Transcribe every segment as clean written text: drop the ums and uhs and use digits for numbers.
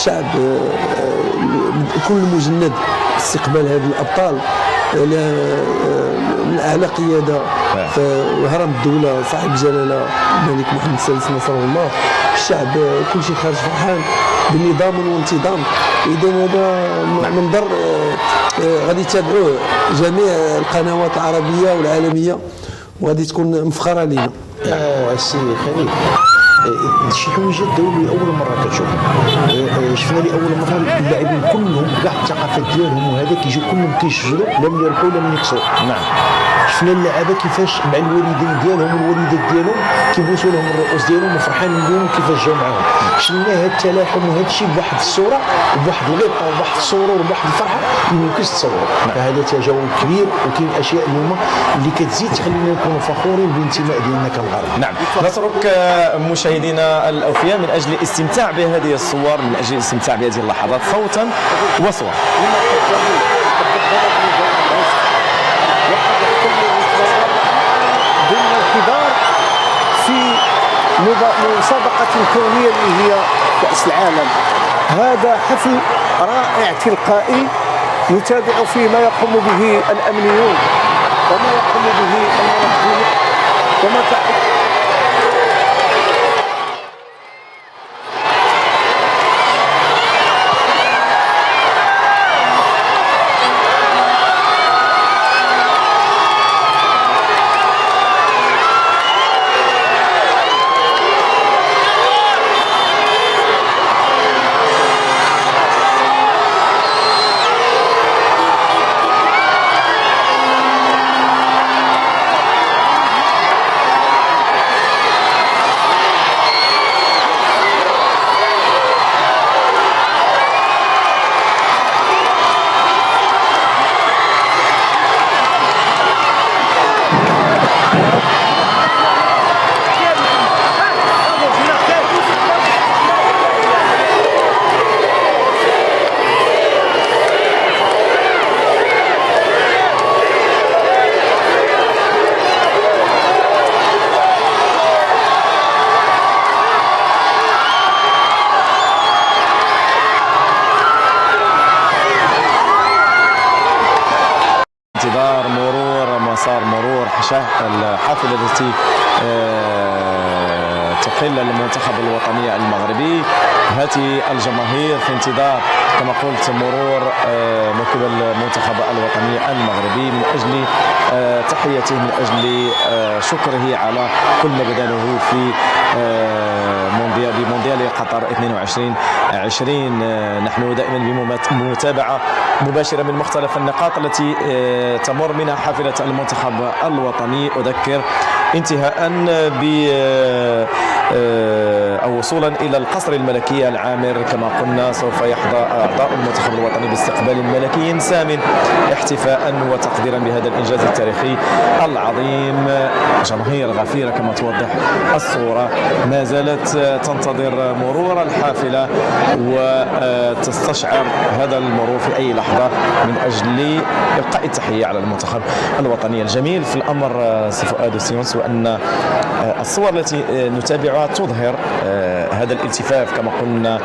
الشعب كل مجند استقبال هذه الابطال من اعلى قياده في هرم الدوله صاحب الجلاله الملك محمد السادس نصره الله. الشعب كل شيء خارج فرحان بنظام وانتظام. اذا هذا منظر غادي يتابعوه جميع القنوات العربيه والعالميه وغادي تكون مفخره لنا. السي خليل، شي حوايج داو لي اول مره كتشوفهم. شفنا لي اول مره اللاعبين كلهم كاع الثقافات ديالهم وهذا كيجيو كلهم كيشجروا لا من يركوا لا من يكسروا. نعم. شفنا اللعابه كيفاش مع الوالدين ديالهم والوالدات ديالهم كيبوسوا لهم الرؤوس ديالهم وفرحانين بهم كيفاش جاوا معاهم. شفنا هذا التلاحم وهذا الشيء بواحد الصوره وبواحد الغبطه وبواحد السرور وبواحد الفرحه ما يمكنش تصور. فهذا تجاوب كبير وكاين اشياء اليوم اللي كتزيد تخلينا نكونوا فخورين بالانتماء ديالنا كمغاربه. نعم. نترك مشاهدينا الاوفياء من اجل الاستمتاع بهذه الصور، من اجل الاستمتاع بهذه اللحظات صوتا وصورا. ضمن الكبار في مسابقة كونية اللي هي كأس العالم. هذا حفل رائع تلقائي نتابع فيه ما يقوم به الأمنيون وما يقوم به المنظمون وما الحافلة التي تقل المنتخب الوطني المغربي. هذه الجماهير في انتظار كما قلت مرور من قبل المنتخب الوطني المغربي من اجل تحيته، من اجل شكره على كل ما بذله في مونديال قطر 2022. نحن دائما بمتابعه مباشره من مختلف النقاط التي تمر منها حافله المنتخب الوطني. اذكر انتهاء ب أو وصولا إلى القصر الملكي العامر كما قلنا سوف يحظى أعضاء المنتخب الوطني باستقبال ملكي سام احتفاء وتقديرا بهذا الإنجاز التاريخي العظيم. جماهير غفيرة كما توضح الصورة ما زالت تنتظر مرور الحافلة وتستشعر هذا المرور في أي لحظة من أجل إلقاء التحية على المنتخب الوطني. الجميل في الأمر سفؤاد سيونس وأن الصور التي نتابعها تظهر هذا الالتفاف كما قلنا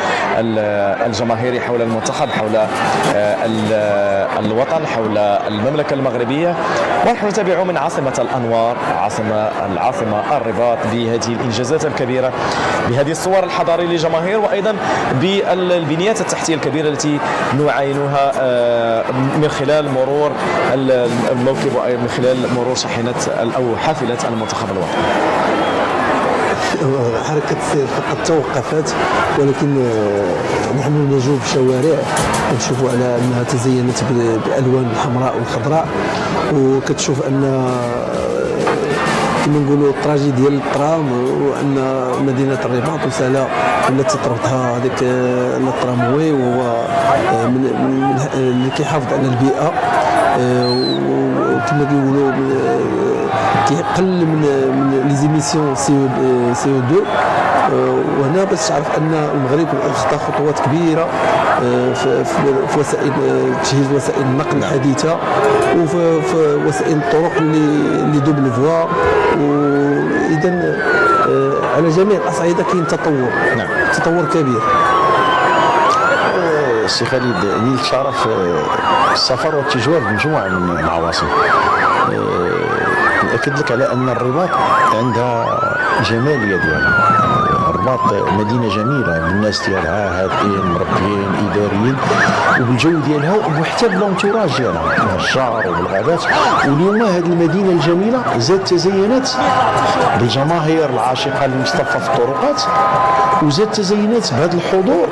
الجماهيري حول المنتخب، حول الوطن، حول المملكة المغربية. ونحن نتابع من عاصمة الأنوار، العاصمة الرباط، بهذه الإنجازات الكبيرة، بهذه الصور الحضارية للجماهير، وأيضا بالبنيات التحتية الكبيرة التي نعاينها من خلال مرور الموكب ومن خلال مرور شاحنة أو حافلة المنتخب الوطني. حركة السير فقط توقفت، ولكن نحن نجوب الشوارع ونشوفوا على أنها تزينت بألوان الحمراء والخضراء، وكتشوف أن كما نقولوا الطراجي ديال الترام، وأن مدينة الرباط وسالا ولات تربطها هذاك التراموي، وهو اللي كيحافظ على البيئة وكما كيقولوا كيقل من لي زيميسيون سي او 2. وهنا باش تعرف ان المغرب خطا خطوات كبيره في وسائل تجهيز وسائل النقل الحديثه وفي وسائل الطرق اللي دوبل فوا. واذا على جميع الاصعده كاين تطور، نعم. تطور كبير. السي خالد نيل شرف السفر والتجوال بمجموعه من العواصم. نأكد لك على ان الرباط عندها جماليه ديالها. الرباط مدينه جميله بالناس ديالها هادئين مربيين اداريين وبالجو ديالها وحتى بالانتوراج ديالها بالشعر وبالغابات. واليوم هذه المدينه الجميله زاد تزينت بالجماهير العاشقه لمصطفى في الطرقات، وزاد تزينت بهذا الحضور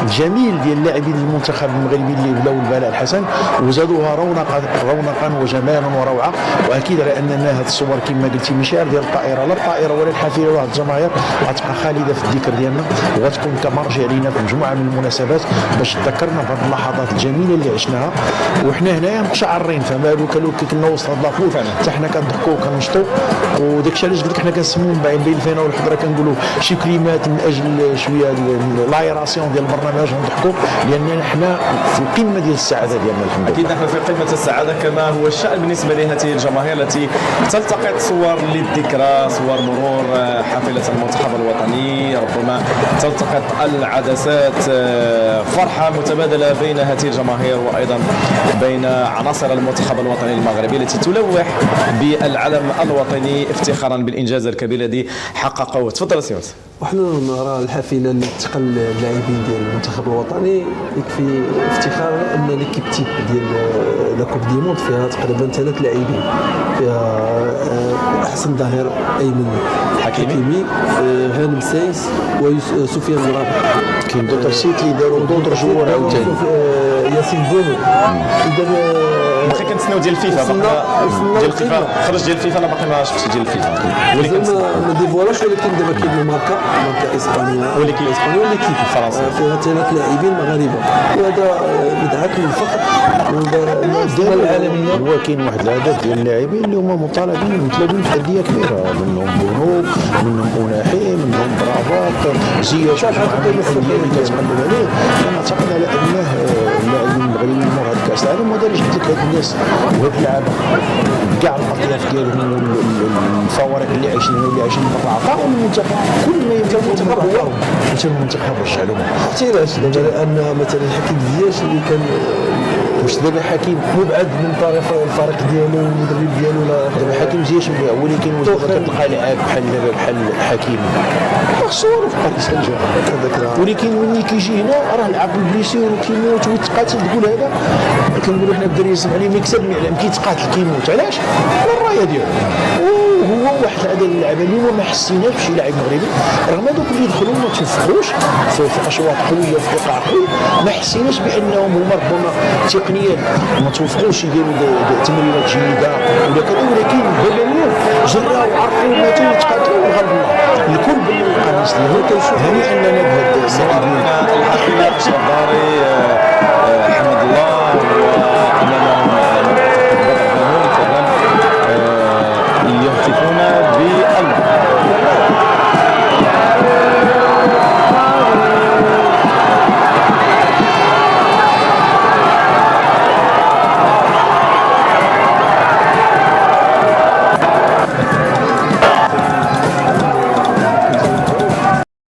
الجميل ديال اللاعبين المنتخب المغربي اللي بلاو البلاء الحسن وزادوها رونقا وجمالا وروعه. واكيد على اننا هذه الصور كما قلتي مشاعر ديال الطائره، لا الطائره ولا الحافله ولا الجماهير غتبقى خالده في الذكر ديالنا وغتكون كمرجع لينا في مجموعه من المناسبات باش تذكرنا بهذه اللحظات الجميله اللي عشناها وحنا هنايا مقشعرين. فما بالك لو كنا وسط هذا لافوت حتى حنا كنضحكوا وكنشطوا. وداك الشيء علاش قلت لك حنا كنسموا بين الفينا والحضره كنقولوا شي كلمات من اجل شويه لايراسيون ديال البرنامج ونضحكوا لان حنا في القمه ديال السعاده ديالنا الحمد لله. اكيد نحن في قمه السعاده كما هو الشان بالنسبه لهذه الجماهير التي تلتقط صور للذكرى، صور مرور حافله المنتخب الوطني، ربما تلتقط العدسات، فرحه متبادله بين هذه الجماهير وايضا بين عناصر المنتخب الوطني المغربي التي تلوح بالعلم الوطني افتخارا بالانجاز الكبير الذي حققه. تفضل سي يوسف. وحنا نرى الحافله اللي انتقل اللاعبين ديال المنتخب الوطني يكفي افتخار ان ليكيب تيب ديال لا كوب دي موند فيها تقريبا 3 لاعبين، فيها حسن ظاهر، ايمن حكيمي، غانم سايس وسفيان مرابط. كاين دوطر سيت اللي داروا دوطر جوار عاوتاني ياسين بونو باقي كنتسناو ديال الفيفا ديال الفيفا خرج ديال الفيفا. انا باقي ما شفتش ديال الفيفا مازال ما ديفوالاش، ولكن دابا كاين ماركا اسبانيا وليكيب فرنسا فيها 3 لاعبين مغاربه وهذا مدعاة للفخر والدول العالميه. هو كاين واحد العدد ديال اللاعبين اللي هما مطالبين في انديه كبيره، منهم بونو، منهم اوناحي، منهم برافات، زياش الانديه اللي كتقلب عليه. انا اعتقد على انه اللاعبين المغربيين مور هذا كاس العالم وهذا اللي جبت لك هاد الناس وهاد اللعابه كاع الاطياف ديالهم والفوارق اللي عايشين برا عطاهم المنتخب كل ما يمكن المنتخب حتى المنتخب رشح لهم. علاش دابا لان مثلا حكيم زياش اللي كان واش دابا حكيم مبعد من طرف الفريق ديالو والمدرب ديالو دابا حكيم زياش ولكن واش دابا كتلقى لاعب بحال حكيم صور في باريس سان جيرمان، ولكن ملي كيجي هنا راه لعب بالبليسيور وكيموت ويتقاتل. تقول هذا كنقولوا حنا بالدراري يسمع عليه ما يكسب ما يعلم كيتقاتل كيموت. علاش؟ على الرايه ديالو. وهو واحد العدد اللعابه اللي ما حسيناش بشي لاعب مغربي رغم هذوك اللي يدخلوا ما توفقوش في اشواط قويه في ايقاع قوي، ما حسيناش بانهم هما ربما تقنيا ما توفقوش يديروا تمريرات جيده ولا كذا، ولكن بدنيا جراو وعرفوا ماتوا وتقاتلوا وغلب الله الكل بالقميص ديالو. هنيئا لنا بهذا الحافله الشرف الداري